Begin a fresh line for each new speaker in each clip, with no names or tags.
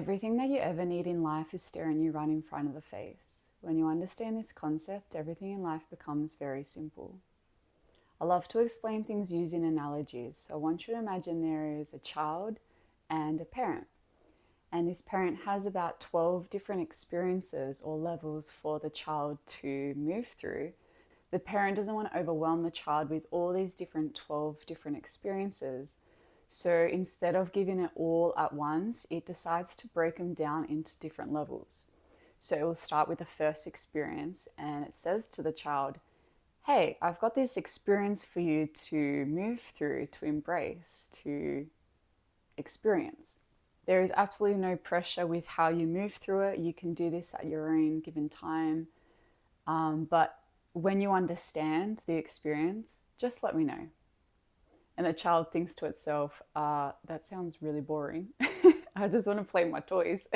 Everything that you ever need in life is staring you right in front of the face. When you understand this concept, everything in life becomes very simple. I love to explain things using analogies, so I want you to imagine there is a child and a parent. And this parent has about 12 different experiences or levels for the child to move through. The parent doesn't want to overwhelm the child with all these 12 different experiences. So instead of giving it all at once, it decides to break them down into different levels. So it will start with the first experience and it says to the child, hey, I've got this experience for you to move through, to embrace, to experience. There is absolutely no pressure with how you move through it. You can do this at your own given time. But when you understand the experience, just let me know. And the child thinks to itself, that sounds really boring. I just want to play my toys.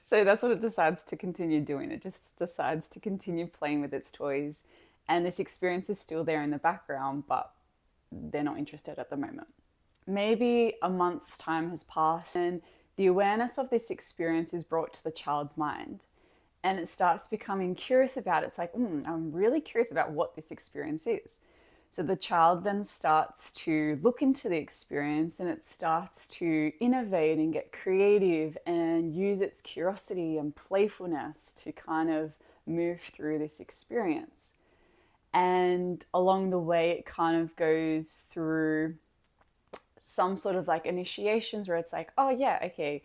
So that's what it decides to continue doing. It just decides to continue playing with its toys. And this experience is still there in the background, but they're not interested at the moment. Maybe a month's time has passed and the awareness of this experience is brought to the child's mind. And it starts becoming curious about it. It's like, I'm really curious about what this experience is. So the child then starts to look into the experience and it starts to innovate and get creative and use its curiosity and playfulness to kind of move through this experience. And along the way, it kind of goes through some sort of like initiations where it's like, oh yeah, okay,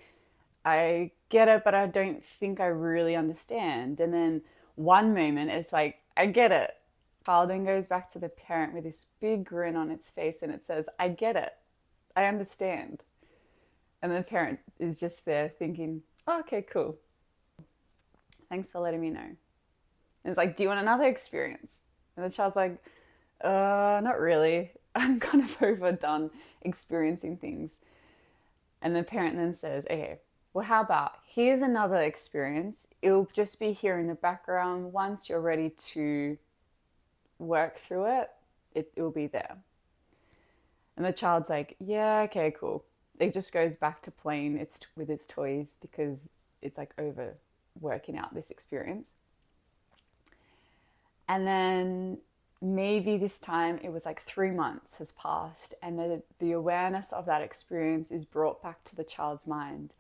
I get it, but I don't think I really understand. And then one moment it's like, I get it. Child then goes back to the parent with this big grin on its face and it says, I get it. I understand. And the parent is just there thinking, oh, okay, cool. Thanks for letting me know. And it's like, do you want another experience? And the child's like, not really. I'm kind of overdone experiencing things. And the parent then says, okay, well, how about here's another experience. It'll just be here in the background. Once you're ready to work through it, it will be there. And the child's like, yeah, okay, cool. It just goes back to playing with its toys because it's like over working out this experience. And then maybe this time it was like 3 months has passed and the awareness of that experience is brought back to the child's mind.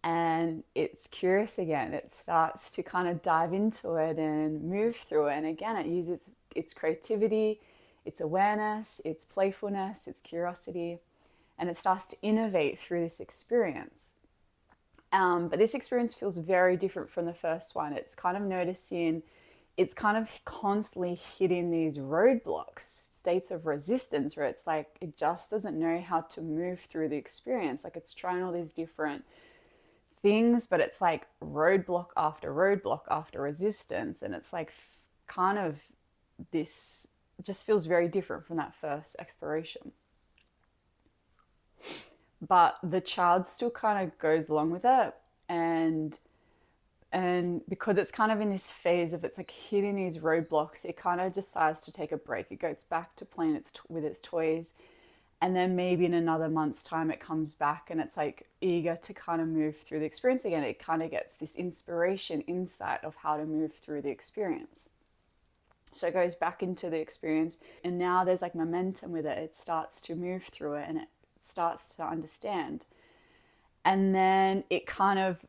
And it's curious again. It starts to kind of dive into it and move through it. And again, it uses its creativity, its awareness, its playfulness, its curiosity, and it starts to innovate through this experience. But this experience feels very different from the first one. It's kind of noticing, it's kind of constantly hitting these roadblocks, states of resistance, where it's like it just doesn't know how to move through the experience. Like it's trying all these different things, but it's like roadblock after resistance. And it's like kind of this just feels very different from that first exploration. But the child still kind of goes along with it, and because it's kind of in this phase of it's like hitting these roadblocks, it kind of decides to take a break. It goes back to playing with its toys, and then maybe in another month's time it comes back and it's like eager to kind of move through the experience again. It kind of gets this inspiration, insight of how to move through the experience. So it goes back into the experience and now there's like momentum with it. It starts to move through it and it starts to understand. And then it kind of,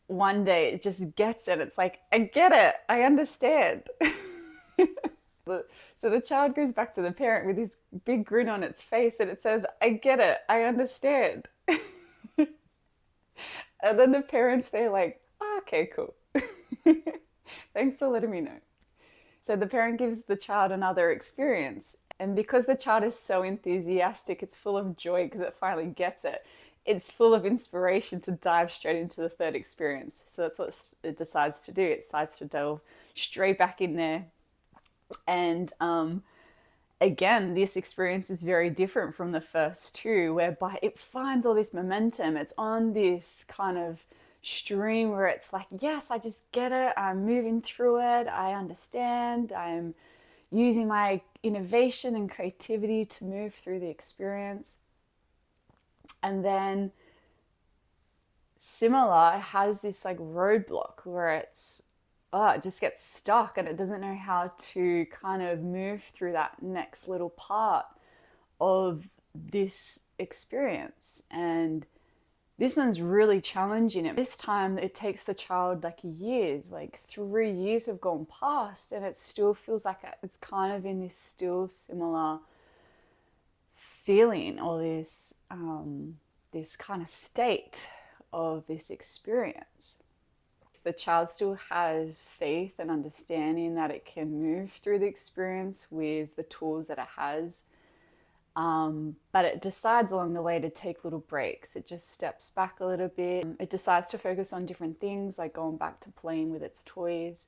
one day it just gets it. It's like, I get it. I understand. So the child goes back to the parent with this big grin on its face and it says, I get it. I understand. And then the parents, they're like, oh, okay, cool. Thanks for letting me know. So the parent gives the child another experience. And because the child is so enthusiastic, it's full of joy because it finally gets it. It's full of inspiration to dive straight into the third experience. So that's what it decides to do. It decides to delve straight back in there. And again, this experience is very different from the first two, whereby it finds all this momentum. It's on this kind of stream where it's like, yes, I just get it. I'm moving through it. I understand. I'm using my innovation and creativity to move through the experience. And then similar, it has this like roadblock where it just gets stuck and it doesn't know how to kind of move through that next little part of this experience. And this one's really challenging. At this time, it takes the child like years, like 3 years have gone past, and it still feels like it's kind of in this still similar feeling, or this kind of state of this experience. The child still has faith and understanding that it can move through the experience with the tools that it has. But it decides along the way to take little breaks. It just steps back a little bit. It decides to focus on different things, like going back to playing with its toys.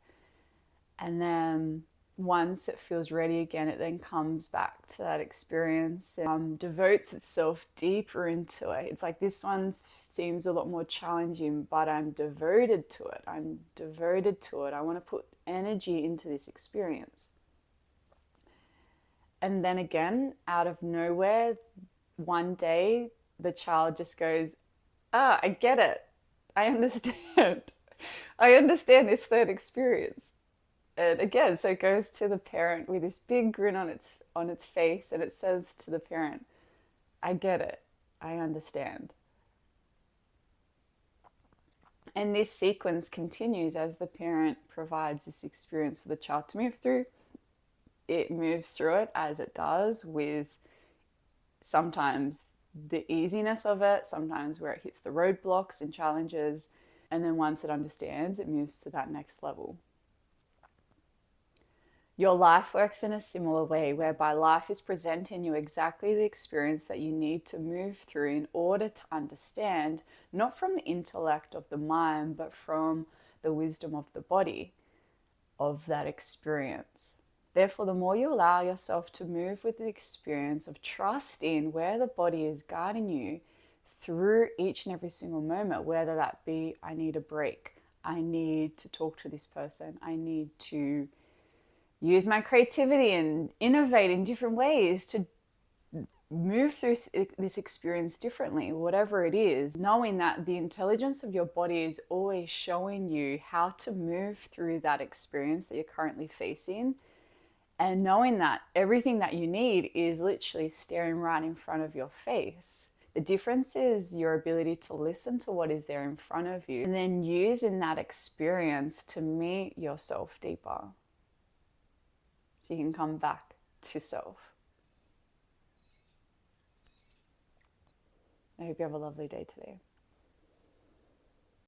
And then once it feels ready again, it then comes back to that experience and devotes itself deeper into it. It's like this one seems a lot more challenging, but I'm devoted to it. I'm devoted to it. I want to put energy into this experience. And then again, out of nowhere, one day, the child just goes, I get it. I understand. I understand this third experience. And again, so it goes to the parent with this big grin on its face, and it says to the parent, I get it. I understand. And this sequence continues as the parent provides this experience for the child to move through. It moves through it as it does, with sometimes the easiness of it, sometimes where it hits the roadblocks and challenges. And then once it understands, it moves to that next level. Your life works in a similar way, whereby life is presenting you exactly the experience that you need to move through in order to understand, not from the intellect of the mind, but from the wisdom of the body of that experience. Therefore, the more you allow yourself to move with the experience of trusting where the body is guiding you through each and every single moment, whether that be, I need a break, I need to talk to this person, I need to use my creativity and innovate in different ways to move through this experience differently, whatever it is, knowing that the intelligence of your body is always showing you how to move through that experience that you're currently facing. And knowing that everything that you need is literally staring right in front of your face. The difference is your ability to listen to what is there in front of you and then using that experience to meet yourself deeper. So you can come back to self. I hope you have a lovely day today.